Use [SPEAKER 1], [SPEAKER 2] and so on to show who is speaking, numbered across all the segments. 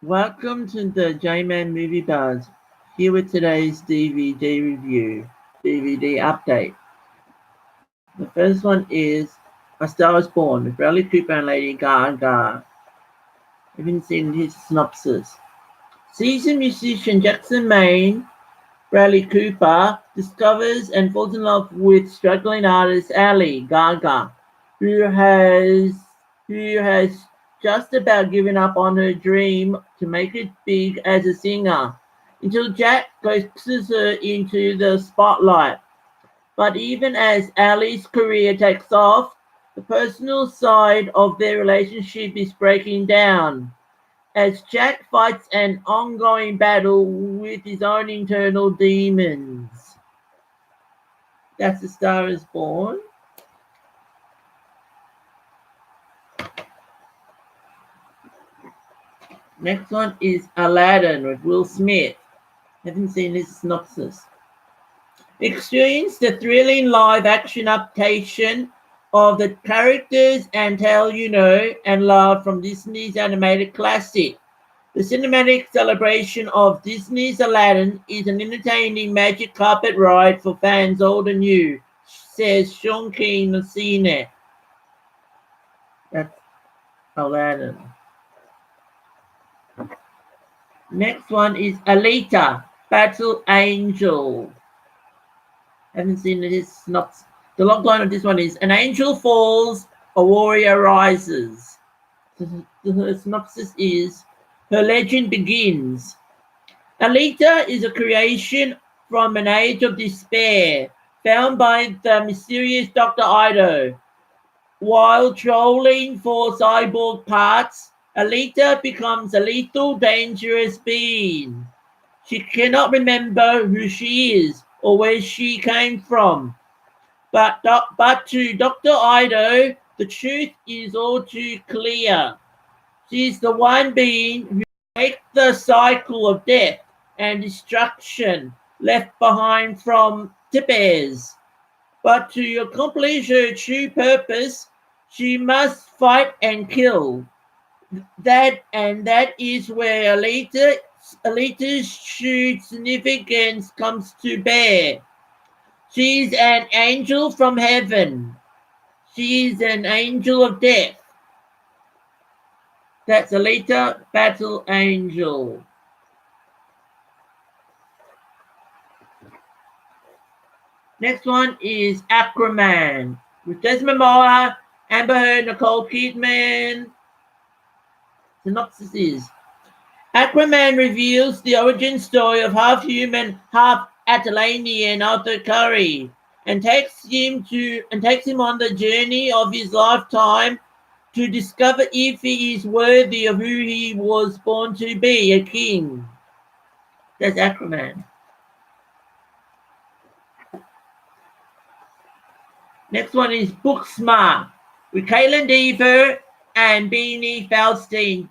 [SPEAKER 1] Welcome to the J-Man Movie Buzz. Here with today's DVD review, DVD update. The first one is A Star Is Born with Bradley Cooper and Lady Gaga. Haven't seen his synopsis. Seasoned musician Jackson Maine, Bradley Cooper, discovers and falls in love with struggling artist Lady Gaga, who has just about given up on her dream to make it big as a singer, until Jack coaxes her into the spotlight. But even as Ali's career takes off, the personal side of their relationship is breaking down, as Jack fights an ongoing battle with his own internal demons. That's A Star Is Born. Next one is Aladdin with Will Smith. Haven't seen this synopsis. Experience the thrilling live-action adaptation of the characters and tale you know and love from Disney's animated classic. The cinematic celebration of Disney's Aladdin is an entertaining magic carpet ride for fans old and new, says Sean King of CNET. That's Aladdin. Next one is Alita, Battle Angel. Haven't seen this synopsis. The logline of this one is An angel falls, a warrior rises. The synopsis is Her legend begins. Alita is a creation from an age of despair, found by the mysterious Dr. Ido. While trolling for cyborg parts, Alita becomes a lethal, dangerous being. She cannot remember who she is or where she came from. But to Dr. Ido, the truth is all too clear. She's the one being who breaks the cycle of death and destruction left behind from Tibes. But to accomplish her true purpose, she must fight and kill. That is where Alita's true significance comes to bear. She's an angel from heaven. She's an angel of death. That's Alita, Battle Angel. Next one is Aquaman with Desmond Moore, Amber Heard, Nicole Kidman. Synopsis is Aquaman reveals the origin story of half-human, half-Atlantean Arthur Curry and takes him on the journey of his lifetime to discover if he is worthy of who he was born to be, a king. That's Aquaman. Next one is Booksmart with Kaitlyn Dever and Beanie Feldstein,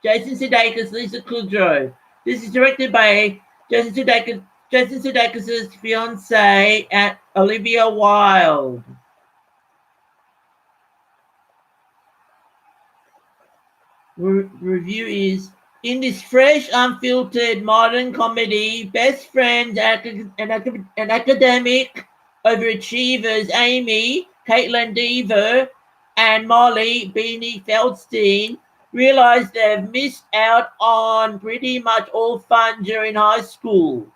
[SPEAKER 1] Jason Sudeikis, Lisa Kudrow. This is directed by Jason Sudeikis' fiancée Olivia Wilde. Review is in this fresh, unfiltered modern comedy, best friends and academic overachievers Amy, Kaitlyn Dever, and Molly, Beanie Feldstein, realize they've missed out on pretty much all fun during high school.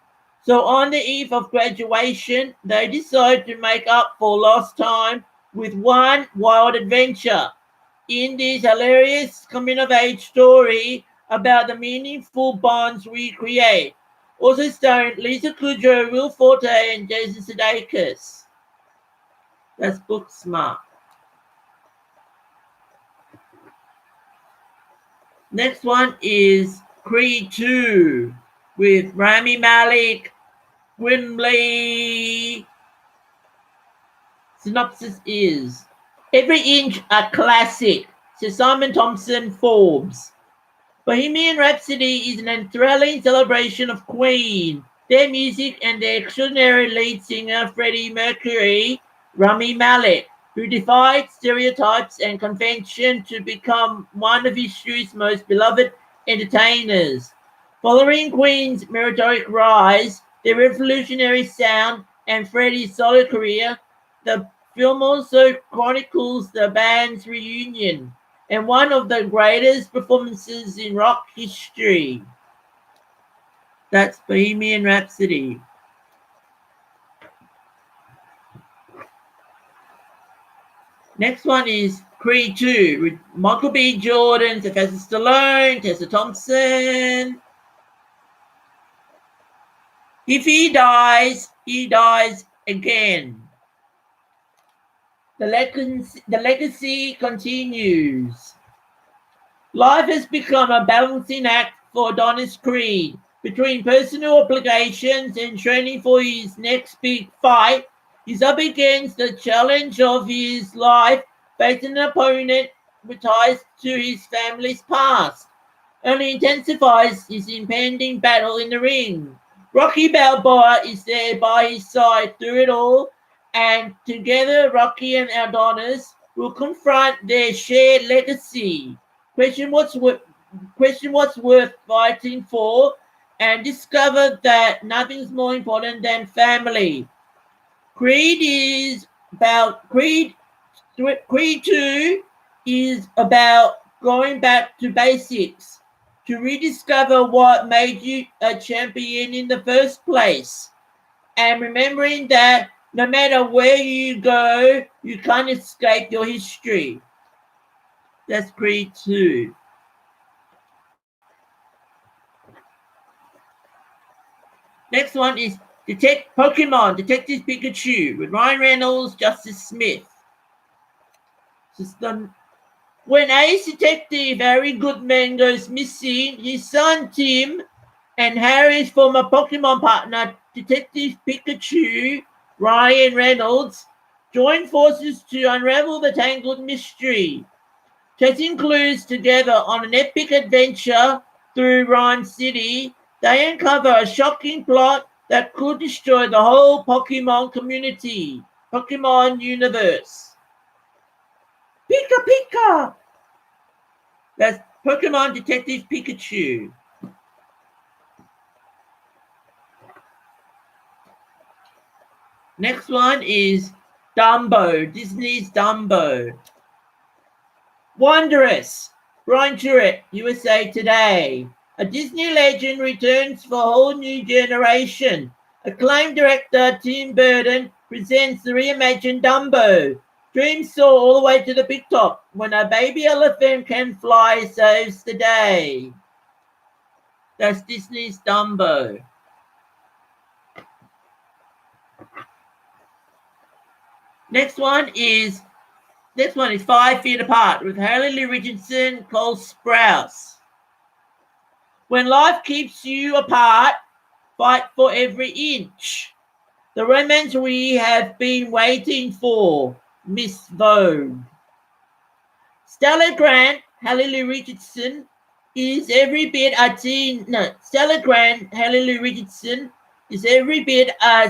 [SPEAKER 1] So on the eve of graduation, they decide to make up for lost time with one wild adventure in this hilarious coming-of-age story about the meaningful bonds we create. Also starring Lisa Kudrow, Will Forte, and Jason Sudeikis. That's Booksmart. Next one is Creed 2 with Rami Malek, Grimley. Synopsis is Every Inch a Classic, says Simon Thompson Forbes. Bohemian Rhapsody is an enthralling celebration of Queen, their music, and their extraordinary lead singer Freddie Mercury, Rami Malek. who defied stereotypes and convention to become one of history's most beloved entertainers. Following Queen's meteoric rise, their revolutionary sound, and Freddie's solo career, the film also chronicles the band's reunion and one of the greatest performances in rock history. That's Bohemian Rhapsody. Next one is Creed 2 with Michael B. Jordan, Sylvester Stallone, Tessa Thompson. If he dies again. The legacy continues. Life has become a balancing act for Adonis Creed between personal obligations and training for his next big fight. He's up against the challenge of his life, facing an opponent with ties to his family's past. Only intensifies his impending battle in the ring. Rocky Balboa is there by his side through it all, and together Rocky and Adonis will confront their shared legacy, question what's worth fighting for, and discover that nothing's more important than family. Creed 2 is about going back to basics, to rediscover what made you a champion in the first place, and remembering that no matter where you go, you can't escape your history. That's Creed 2. Next one is Pokemon Detective Pikachu with Ryan Reynolds, Justice Smith. When Ace Detective Harry Goodman goes missing, his son Tim and Harry's former Pokemon partner, Detective Pikachu, Ryan Reynolds, join forces to unravel the tangled mystery. Chasing clues together on an epic adventure through Rhyme City, they uncover a shocking plot that could destroy the whole Pokemon universe. Pika Pika! That's Pokemon Detective Pikachu. Next one is Dumbo, Disney's Dumbo. Wondrous, Brian Turek, USA Today. A Disney legend returns for a whole new generation. Acclaimed director Tim Burton presents the reimagined Dumbo. Dreams soar all the way to the big top. When a baby elephant can fly, saves the day. That's Disney's Dumbo. Next one is 5 Feet Apart with Haley Lee Richardson, Cole Sprouse. When life keeps you apart, fight for every inch. The romance we have been waiting for, Miss Vogue. Stella Grant, Haley Lee Richardson, is every bit a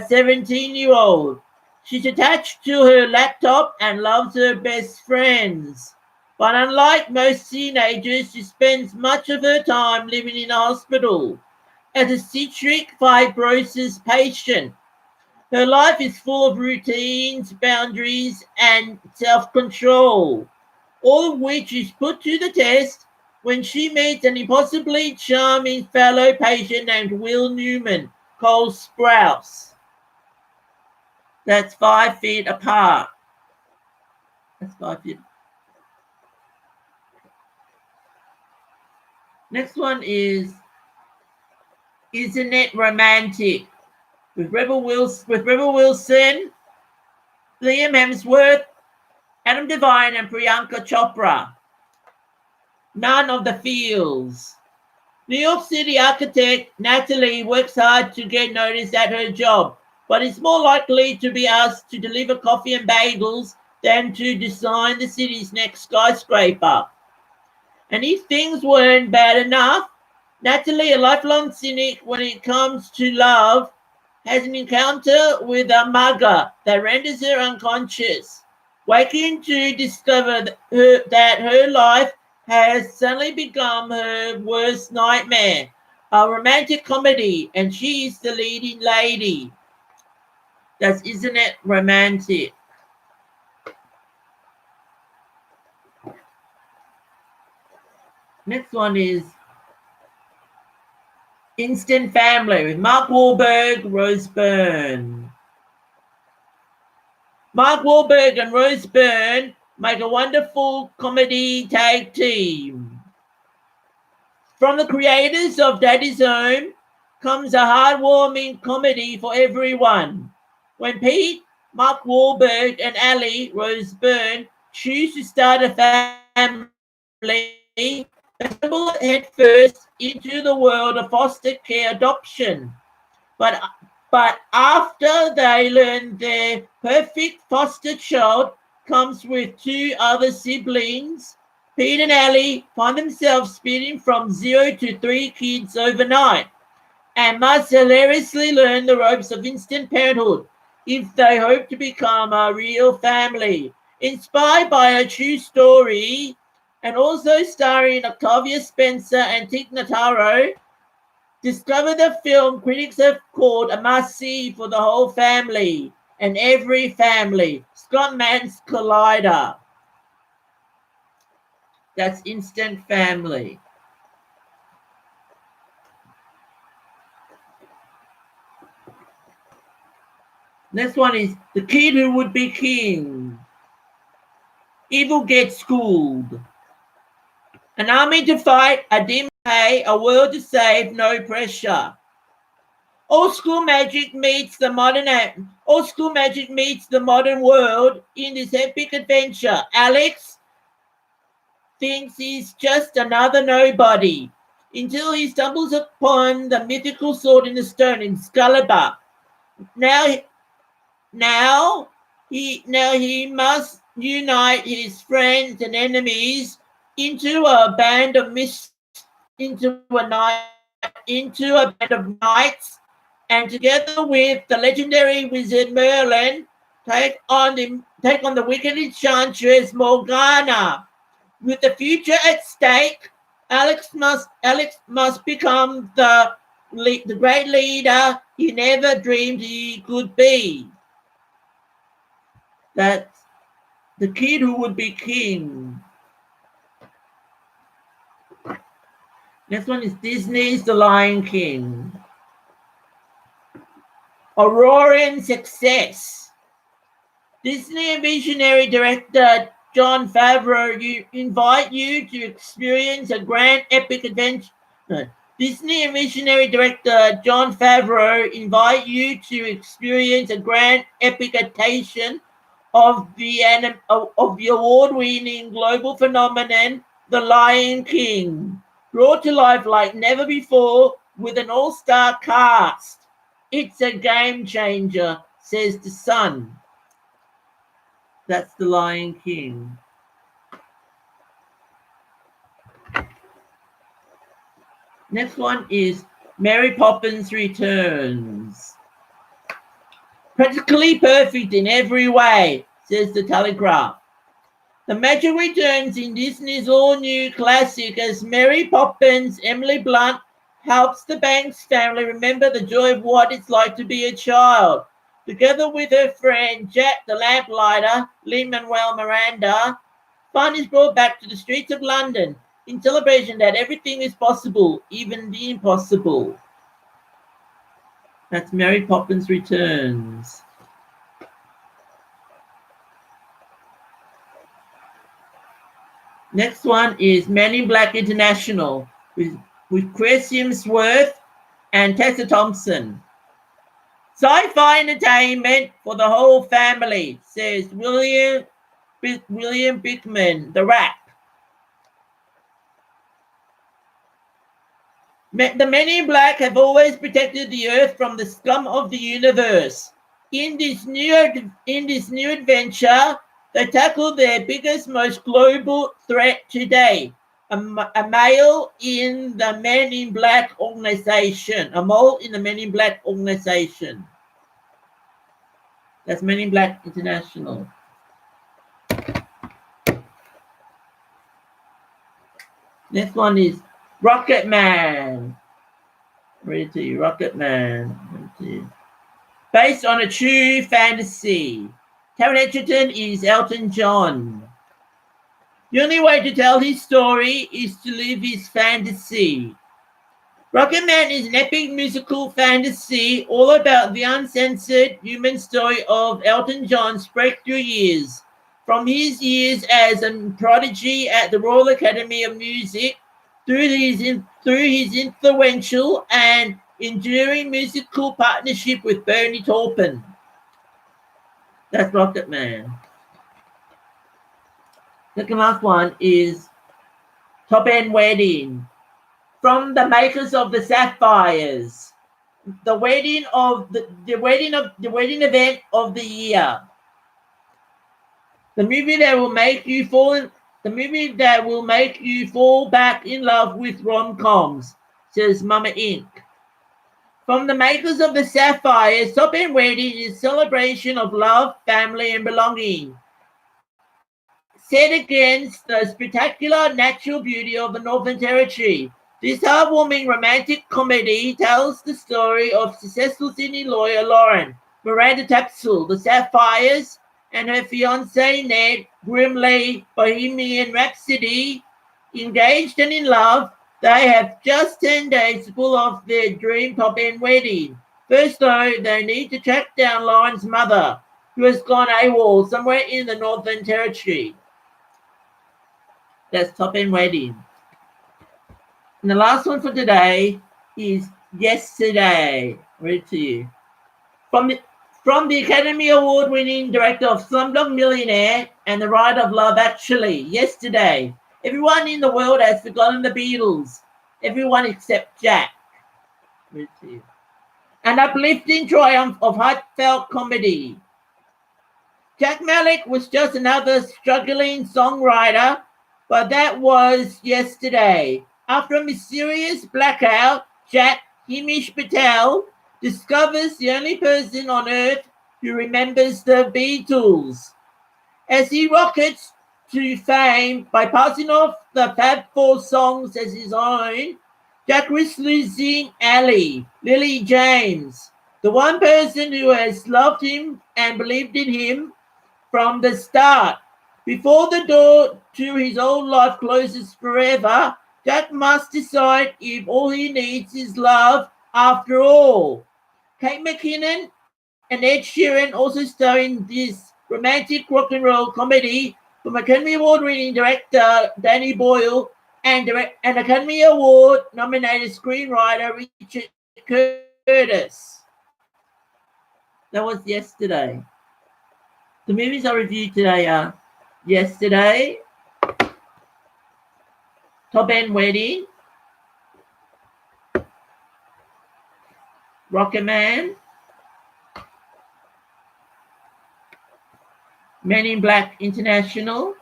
[SPEAKER 1] 17-year-old. She's attached to her laptop and loves her best friends. But unlike most teenagers, she spends much of her time living in a hospital as a cystic fibrosis patient. Her life is full of routines, boundaries, and self-control, all of which is put to the test when she meets an impossibly charming fellow patient named Will Newman, Cole Sprouse. That's 5 Feet Apart. That's 5 feet. Next one is Isn't It Romantic? With Rebel Wilson, Liam Hemsworth, Adam Devine, and Priyanka Chopra. None of the feels. New York City architect Natalie works hard to get noticed at her job, but is more likely to be asked to deliver coffee and bagels than to design the city's next skyscraper. And if things weren't bad enough, Natalie, a lifelong cynic when it comes to love, has an encounter with a mugger that renders her unconscious. waking to discover that her life has suddenly become her worst nightmare. A romantic comedy, and she is the leading lady. Isn't it romantic? Next one is Instant Family with Mark Wahlberg, Rose Byrne. Mark Wahlberg and Rose Byrne make a wonderful comedy tag team. From the creators of Daddy's Home comes a heartwarming comedy for everyone. When Pete, Mark Wahlberg, and Ali, Rose Byrne, choose to start a family, they stumble headfirst into the world of foster care adoption. But after they learn their perfect foster child comes with two other siblings, Pete and Ali find themselves speeding from 0 to 3 kids overnight and must hilariously learn the ropes of instant parenthood if they hope to become a real family. Inspired by a true story and also starring Octavia Spencer and Tig Notaro, discover the film critics have called a must-see for the whole family and every family. Scott Mann's Collider. That's Instant Family. Next one is The Kid Who Would Be King. Evil gets schooled. An army to fight, a dim pay, a world to save, no pressure. Old school magic meets the modern world in this epic adventure. Alex thinks he's just another nobody until he stumbles upon the mythical sword in the stone, Excalibur. Now he must unite his friends and enemies into a band of knights, and together with the legendary wizard Merlin, take on the wicked enchantress Morgana. With the future at stake, Alex must become the great leader he never dreamed he could be. That's The Kid Who Would Be King. Next one is Disney's The Lion King. A roaring success. Disney visionary director Jon Favreau invite you to experience a grand epic adventure. Disney visionary director Jon Favreau invite you to experience a grand epic adaptation of the award-winning global phenomenon, The Lion King, brought to life like never before with an all-star cast. It's a game changer, says The Sun. That's The Lion King. Next one is Mary Poppins Returns. Practically perfect in every way, says The Telegraph. The magic returns in Disney's all-new classic as Mary Poppins. Emily Blunt helps the Banks family remember the joy of what it's like to be a child. Together with her friend Jack the Lamplighter, Lin-Manuel Miranda, fun is brought back to the streets of London in celebration that everything is possible, even the impossible. That's Mary Poppins Returns. Next one is Men in Black International with Chris Hemsworth and Tessa Thompson. Sci-fi entertainment for the whole family, says William Bickman, The Wrap. The Men in Black have always protected the Earth from the scum of the universe. In this new adventure, they tackle their biggest, most global threat today. A male in the Men in Black organization. A mole in the Men in Black organization. That's Men in Black International. Next one is Rocket Man. Read it to you. Rocket Man. Read it to you. Based on a true fantasy. Taron Egerton is Elton John. The only way to tell his story is to live his fantasy. Rocket Man is an epic musical fantasy all about the uncensored human story of Elton John's breakthrough years. From his years as a prodigy at the Royal Academy of Music through his influential and enduring musical partnership with Bernie Taupin. That's Rocket Man. Second last one is Top End Wedding. From the makers of the Sapphires. The wedding event of the year. The movie that will make you fall back in love with rom-coms, says Mama Inc. From the makers of the Sapphires, Top End Wedding is a celebration of love, family, and belonging, set against the spectacular natural beauty of the Northern Territory. This heartwarming romantic comedy tells the story of successful Sydney lawyer Lauren Miranda Tapsell, the Sapphires, and her fiancé Ned Grimley, Bohemian Rhapsody. Engaged and in love, they have just 10 days to pull off their dream top-end wedding. First, though, they need to track down Lauren's mother, who has gone AWOL somewhere in the Northern Territory. That's Top-End Wedding. And the last one for today is Yesterday. I'll read it to you. From the Academy Award-winning director of Slumdog Millionaire and the writer of Love Actually, Yesterday. Everyone in the world has forgotten the Beatles. Everyone except Jack. I'll read it to you. An uplifting triumph of heartfelt comedy. Jack Malik was just another struggling songwriter, but that was yesterday. After a mysterious blackout, Jack Himish Patel discovers the only person on Earth who remembers the Beatles. As he rockets to fame by passing off the Fab Four songs as his own, Jack risks losing Ally, Lily James, the one person who has loved him and believed in him from the start. Before the door to his old life closes forever, Jack must decide if all he needs is love after all. Kate McKinnon and Ed Sheeran also star in this romantic rock and roll comedy from Academy Award-winning director Danny Boyle and Academy Award-nominated screenwriter Richard Curtis. That was Yesterday. The movies I reviewed today are Yesterday, Top End Wedding, Rocket Man, Men in Black International,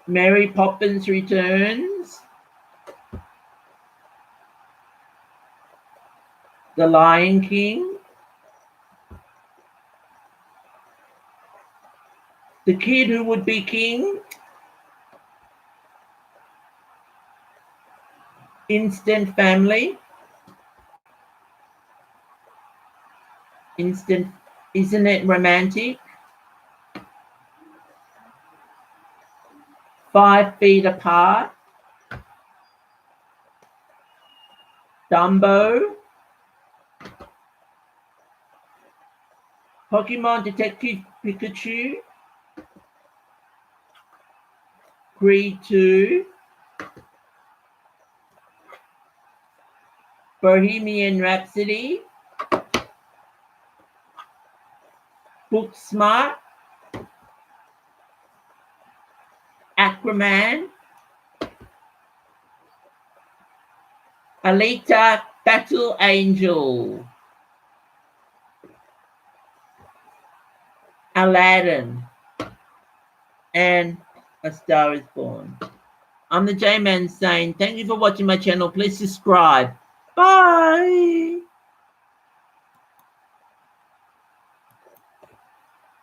[SPEAKER 1] Mary Poppins Returns, The Lion King, The Kid Who Would Be King, Instant Family, Isn't It Romantic, 5 Feet Apart, Dumbo, Pokemon Detective Pikachu, Creed 2, Bohemian Rhapsody, Booksmart, Aquaman, Alita Battle Angel, Aladdin, and A Star Is Born. I'm the J-Man saying thank you for watching my channel. Please subscribe. Bye.